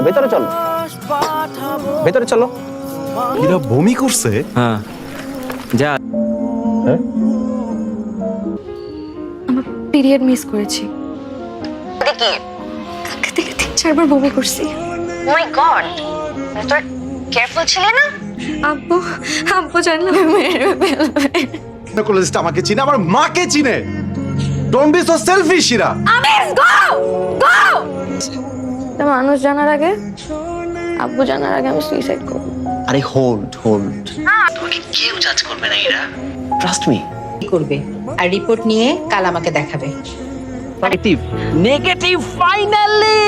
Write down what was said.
ভেতরে চলো, ভেতরে চলো। এরা বমি করছে? হ্যাঁ যা। আমার পিরিয়ড মিস করেছি। কালকে থেকে 3-4 বার বমি করছি। ও মাই গড, তোর কেয়ারফুল ছিলে না? আব্বু আব্বু জানলে মেরে ফেলবে। কলেজটা আমাকে চিনে, আমার মাকে চিনে। Don't be so selfish Ira. আমিস গো গো। মানুষ জানার আগে, আব্বু জানার আগে আমি সুইসাইড করব। আরে হোল্ড হোল্ড, তোমাকে কেউ জাজ করবে না ইরা, ট্রাস্ট মি। করবে আর রিপোর্ট নিয়ে কাল আমাকে দেখাবে। Negative negative finally.